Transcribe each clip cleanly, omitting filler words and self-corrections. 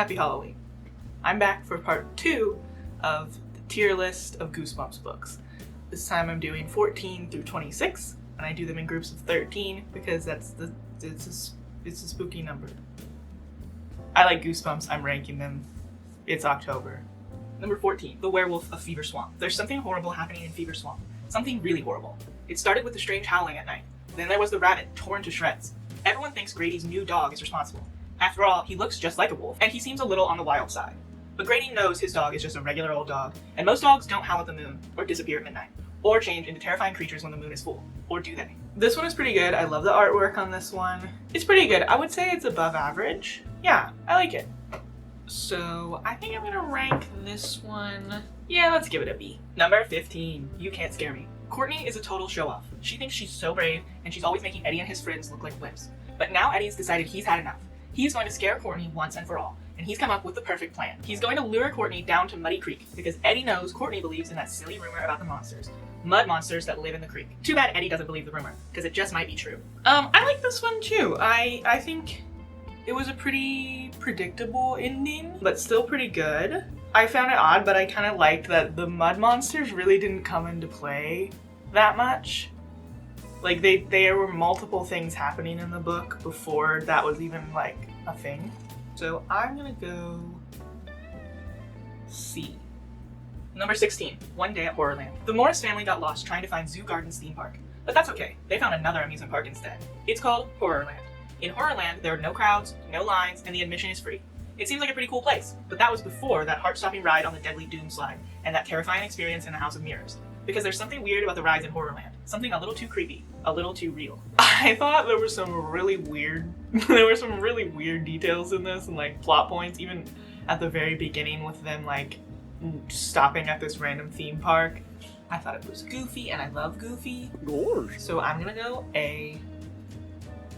Happy Halloween. I'm back for part 2 of the tier list of Goosebumps books. This time I'm doing 14 through 26, and I do them in groups of 13 because it's a spooky number. I like Goosebumps, I'm ranking them. It's October. Number 14, The Werewolf of Fever Swamp. There's something horrible happening in Fever Swamp. Something really horrible. It started with the strange howling at night. Then there was the rabbit torn to shreds. Everyone thinks Grady's new dog is responsible. After all, he looks just like a wolf, and he seems a little on the wild side. But Grady knows his dog is just a regular old dog, and most dogs don't howl at the moon, or disappear at midnight, or change into terrifying creatures when the moon is full. Or do they? This one is pretty good. I love the artwork on this one. It's pretty good. I would say it's above average. Yeah, I like it. So I think I'm gonna rank this one. Yeah, let's give it a B. Number 15, You Can't Scare Me. Courtney is a total show-off. She thinks she's so brave, and she's always making Eddie and his friends look like wimps. But now Eddie's decided he's had enough. He's going to scare Courtney once and for all, and he's come up with the perfect plan. He's going to lure Courtney down to Muddy Creek, because Eddie knows Courtney believes in that silly rumor about the monsters. Mud monsters that live in the creek. Too bad Eddie doesn't believe the rumor, because it just might be true. I like this one too. I think it was a pretty predictable ending, but still pretty good. I found it odd, but I kind of liked that the mud monsters really didn't come into play that much. Like, there were multiple things happening in the book before that was even, like, a thing. So I'm gonna go C. Number 16, One Day at HorrorLand. The Morris family got lost trying to find Zoo Gardens theme park, but that's okay. They found another amusement park instead. It's called HorrorLand. In HorrorLand, there are no crowds, no lines, and the admission is free. It seems like a pretty cool place, but that was before that heart-stopping ride on the Deadly Doom slide and that terrifying experience in the House of Mirrors. Because there's something weird about the rides in HorrorLand. Something a little too creepy, a little too real. I thought there were some really weird details in this and like plot points, even at the very beginning with them like stopping at this random theme park. I thought it was goofy, and I love Goofy. Gosh. So I'm gonna go A.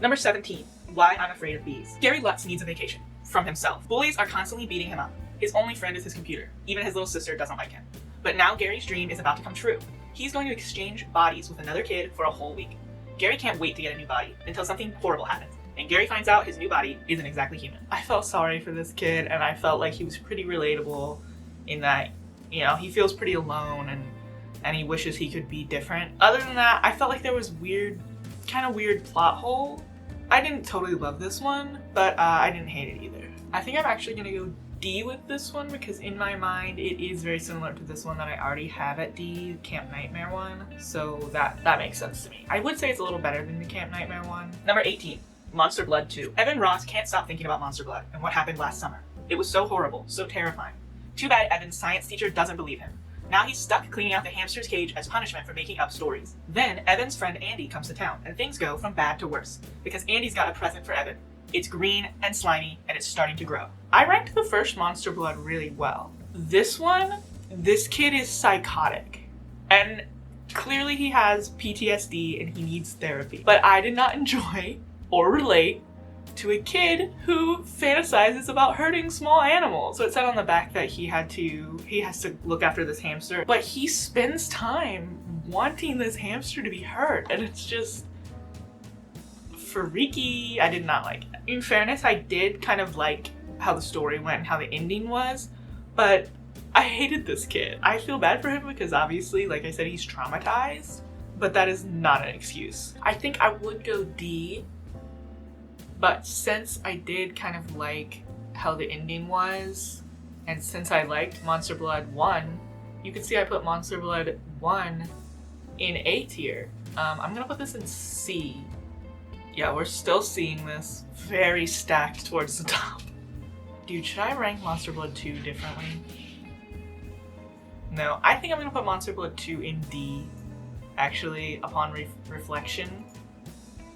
Number 17, Why I'm Afraid of Bees. Gary Lutz needs a vacation from himself. Bullies are constantly beating him up. His only friend is his computer. Even his little sister doesn't like him. But now Gary's dream is about to come true. He's going to exchange bodies with another kid for a whole week. Gary can't wait to get a new body until something horrible happens, and Gary finds out his new body isn't exactly human. I felt sorry for this kid, and I felt like he was pretty relatable in that, you know, he feels pretty alone and he wishes he could be different. Other than that, I felt like there was kind of weird plot hole. I didn't totally love this one, but I didn't hate it either. I think I'm actually gonna go D with this one because in my mind it is very similar to this one that I already have at D, Camp Nightmare one, so that makes sense to me. I would say it's a little better than the Camp Nightmare one. Number 18, Monster Blood 2. Evan Ross can't stop thinking about Monster Blood and what happened last summer. It was so horrible, so terrifying. Too bad Evan's science teacher doesn't believe him. Now he's stuck cleaning out the hamster's cage as punishment for making up stories. Then Evan's friend Andy comes to town and things go from bad to worse because Andy's got a present for Evan. It's green and slimy, and it's starting to grow. I ranked the first Monster Blood really well. This one, this kid is psychotic. And clearly he has PTSD and he needs therapy. But I did not enjoy or relate to a kid who fantasizes about hurting small animals. So it said on the back that he has to look after this hamster, but he spends time wanting this hamster to be hurt, and it's just freaky. I did not like it. In fairness, I did kind of like how the story went and how the ending was, but I hated this kid. I feel bad for him because obviously, like I said, he's traumatized, but that is not an excuse. I think I would go D, but since I did kind of like how the ending was, and since I liked Monster Blood 1, you can see I put Monster Blood 1 in A tier. I'm gonna put this in C. Yeah, we're still seeing this very stacked towards the top. Dude, should I rank Monster Blood 2 differently? No, I think I'm gonna put Monster Blood 2 in D, actually, upon reflection.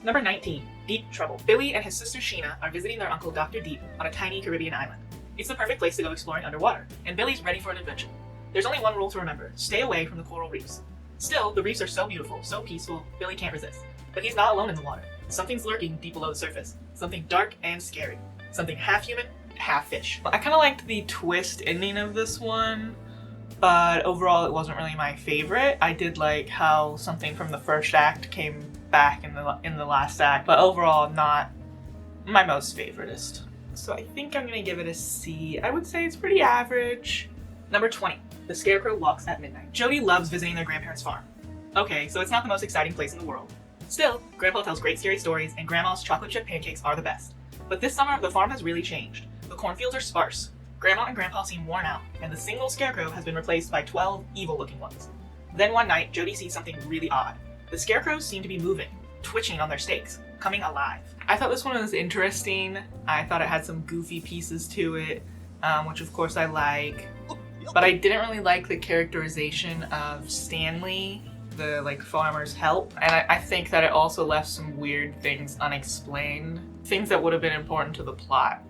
Number 19, Deep Trouble. Billy and his sister Sheena are visiting their uncle Dr. Deep on a tiny Caribbean island. It's the perfect place to go exploring underwater, and Billy's ready for an adventure. There's only one rule to remember: stay away from the coral reefs. Still, the reefs are so beautiful, so peaceful, Billy can't resist. But he's not alone in the water. Something's lurking deep below the surface. Something dark and scary. Something half human, half fish. I kind of liked the twist ending of this one, but overall it wasn't really my favorite. I did like how something from the first act came back in the last act, but overall not my most favoritist. so I think I'm gonna give it a C. I would say it's pretty average. Number 20, The Scarecrow Walks at Midnight. Jody loves visiting their grandparents' farm. Okay, so it's not the most exciting place in the world. Still, Grandpa tells great scary stories and Grandma's chocolate chip pancakes are the best. But this summer, the farm has really changed. The cornfields are sparse. Grandma and Grandpa seem worn out, and the single Scarecrow has been replaced by 12 evil-looking ones. Then one night, Jody sees something really odd. The Scarecrows seem to be moving, twitching on their stakes, coming alive. I thought this one was interesting. I thought it had some goofy pieces to it, which of course I like. But I didn't really like the characterization of Stanley, the farmer's help. And I think that it also left some weird things unexplained. Things that would have been important to the plot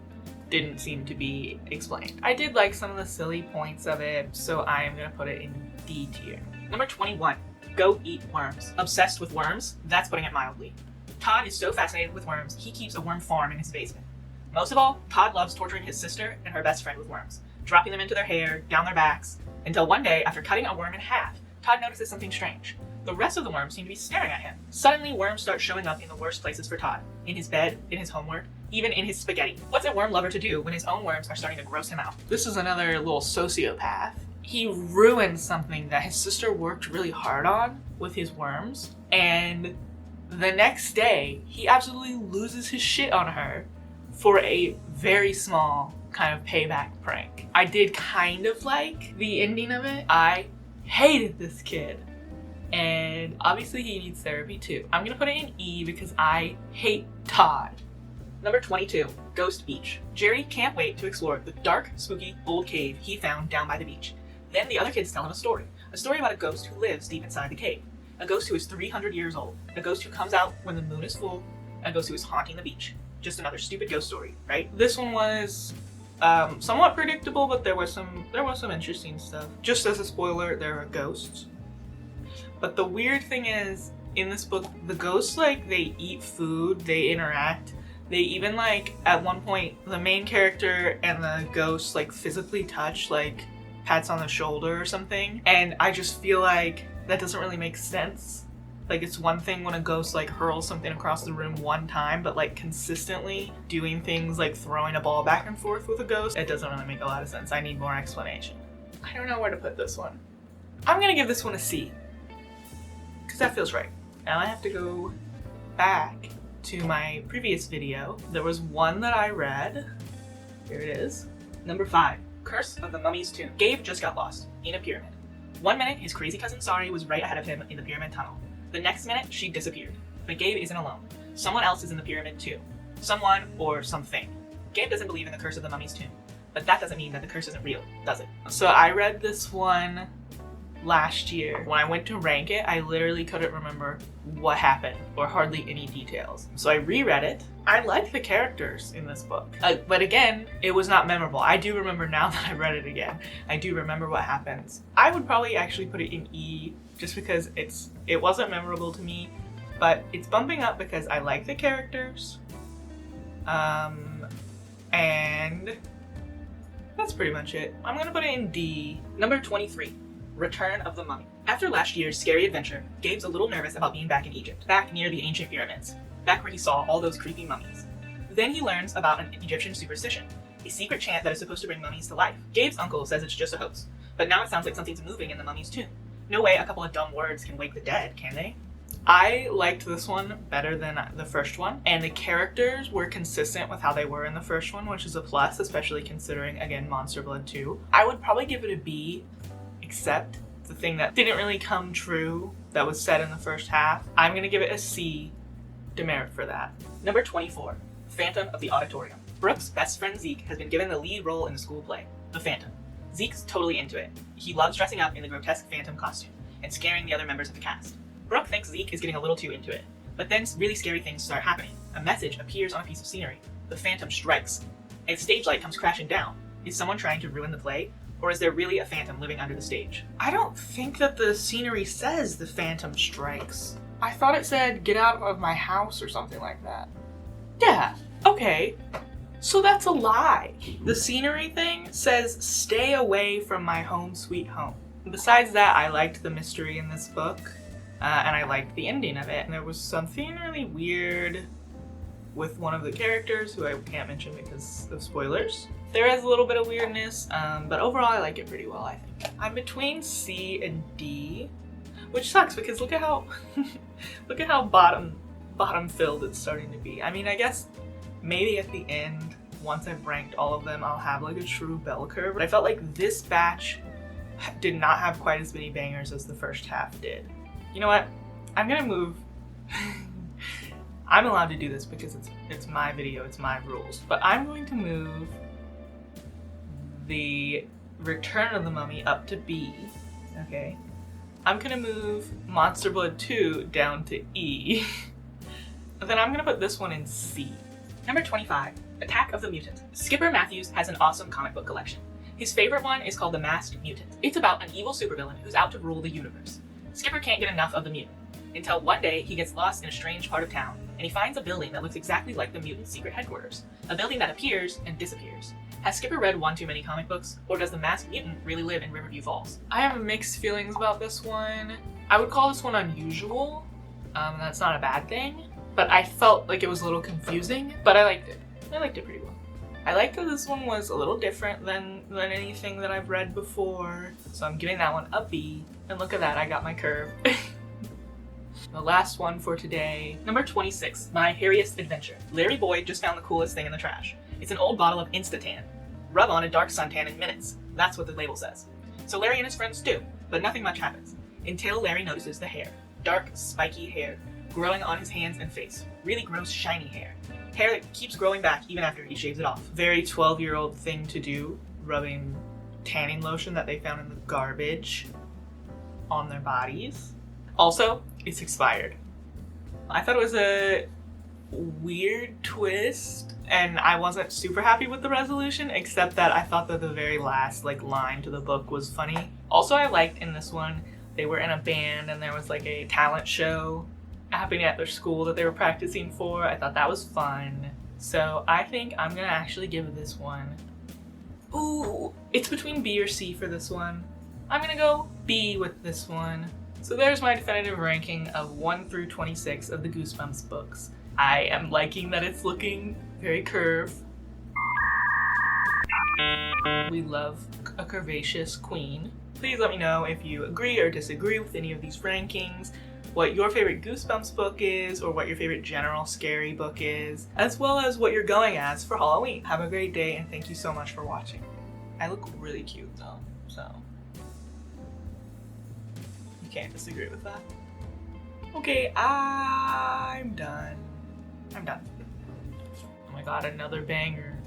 didn't seem to be explained. I did like some of the silly points of it, so I am gonna put it in D tier. Number 21, Go Eat Worms. Obsessed with worms? That's putting it mildly. Todd is so fascinated with worms, he keeps a worm farm in his basement. Most of all, Todd loves torturing his sister and her best friend with worms, dropping them into their hair, down their backs, until one day, after cutting a worm in half, Todd notices something strange. The rest of the worms seem to be staring at him. Suddenly, worms start showing up in the worst places for Todd. In his bed, in his homework, even in his spaghetti. What's a worm lover to do when his own worms are starting to gross him out? This is another little sociopath. He ruined something that his sister worked really hard on with his worms, and the next day, he absolutely loses his shit on her for a very small kind of payback prank. I did kind of like the ending of it. I hated this kid. And obviously he needs therapy too. I'm gonna put it in E because I hate Todd. Number 22, Ghost Beach. Jerry can't wait to explore the dark, spooky, old cave he found down by the beach. Then the other kids tell him a story about a ghost who lives deep inside the cave. A ghost who is 300 years old. A ghost who comes out when the moon is full. A ghost who is haunting the beach. Just another stupid ghost story, right? This one was somewhat predictable, but there was some interesting stuff. Just as a spoiler, there are ghosts. But the weird thing is, in this book, the ghosts, they eat food, they interact. They even, at one point, the main character and the ghost, physically touch, pats on the shoulder or something. And I just feel like that doesn't really make sense. It's one thing when a ghost, hurls something across the room one time, but, consistently doing things like throwing a ball back and forth with a ghost, it doesn't really make a lot of sense. I need more explanation. I don't know where to put this one. I'm gonna give this one a C. Because that feels right. Now I have to go back to my previous video. There was one that I read. Here it is. Number 5, Curse of the Mummy's Tomb. Gabe just got lost in a pyramid. One minute, his crazy cousin Sari was right ahead of him in the pyramid tunnel. The next minute, she disappeared. But Gabe isn't alone. Someone else is in the pyramid too. Someone or something. Gabe doesn't believe in the Curse of the Mummy's Tomb. But that doesn't mean that the curse isn't real, does it? So I read this one last year. When I went to rank it, I literally couldn't remember what happened or hardly any details. So I reread it. I liked the characters in this book. But again, it was not memorable. I do remember now that I read it again. I do remember what happens. I would probably actually put it in E just because it wasn't memorable to me, but it's bumping up because I like the characters. And that's pretty much it. I'm gonna put it in D. Number 23. Return of the Mummy. After last year's scary adventure, Gabe's a little nervous about being back in Egypt, back near the ancient pyramids, back where he saw all those creepy mummies. Then he learns about an Egyptian superstition, a secret chant that is supposed to bring mummies to life. Gabe's uncle says it's just a hoax, but now it sounds like something's moving in the mummy's tomb. No way a couple of dumb words can wake the dead, can they? I liked this one better than the first one, and the characters were consistent with how they were in the first one, which is a plus, especially considering, again, Monster Blood 2. I would probably give it a B, except the thing that didn't really come true that was said in the first half. I'm gonna give it a C, demerit for that. Number 24, Phantom of the Auditorium. Brooke's best friend Zeke has been given the lead role in the school play, The Phantom. Zeke's totally into it. He loves dressing up in the grotesque Phantom costume and scaring the other members of the cast. Brooke thinks Zeke is getting a little too into it, but then really scary things start happening. A message appears on a piece of scenery. The Phantom strikes. A stage light comes crashing down. Is someone trying to ruin the play? Or is there really a phantom living under the stage? I don't think that the scenery says the phantom strikes. I thought it said, get out of my house or something like that. Yeah, okay. So that's a lie. The scenery thing says, stay away from my home sweet home. Besides that, I liked the mystery in this book, and I liked the ending of it. And there was something really weird with one of the characters who I can't mention because of spoilers. There is a little bit of weirdness, but overall I like it pretty well, I think. I'm between C and D, which sucks because look at how look at how bottom filled it's starting to be. I mean, I guess maybe at the end, once I've ranked all of them, I'll have like a true bell curve. But I felt like this batch did not have quite as many bangers as the first half did. You know what? I'm gonna move. I'm allowed to do this because it's my video, it's my rules. But I'm going to move the Return of the Mummy up to B, okay? I'm gonna move Monster Blood 2 down to E. And then I'm gonna put this one in C. Number 25, Attack of the Mutant. Skipper Matthews has an awesome comic book collection. His favorite one is called The Masked Mutant. It's about an evil supervillain who's out to rule the universe. Skipper can't get enough of the mutant, until one day he gets lost in a strange part of town, and he finds a building that looks exactly like the mutant's secret headquarters. A building that appears and disappears. Has Skipper read one too many comic books, or does the Masked Mutant really live in Riverview Falls? I have mixed feelings about this one. I would call this one unusual. That's not a bad thing, but I felt like it was a little confusing, but I liked it. I liked it pretty well. I liked that this one was a little different than anything that I've read before, so I'm giving that one a B, and look at that, I got my curve. The last one for today, number 26, My Hairiest Adventure. Larry Boyd just found the coolest thing in the trash. It's an old bottle of Instatan. Rub on a dark suntan in minutes. That's what the label says. So Larry and his friends do, but nothing much happens. Until Larry notices the hair. Dark, spiky hair, growing on his hands and face. Really gross, shiny hair. Hair that keeps growing back even after he shaves it off. Very 12-year-old thing to do, rubbing tanning lotion that they found in the garbage on their bodies. Also, it's expired. I thought it was a weird twist, and I wasn't super happy with the resolution, except that I thought that the very last line to the book was funny. Also, I liked in this one, they were in a band and there was like a talent show happening at their school that they were practicing for. I thought that was fun. So I think I'm gonna actually give this one, ooh, it's between B or C for this one. I'm gonna go B with this one. So there's my definitive ranking of 1 through 26 of the Goosebumps books. I am liking that it's looking very curved. We love a curvaceous queen. Please let me know if you agree or disagree with any of these rankings, what your favorite Goosebumps book is, or what your favorite general scary book is, as well as what you're going as for Halloween. Have a great day, and thank you so much for watching. I look really cute though, so you can't disagree with that. Okay, I'm done. Oh my god, another banger.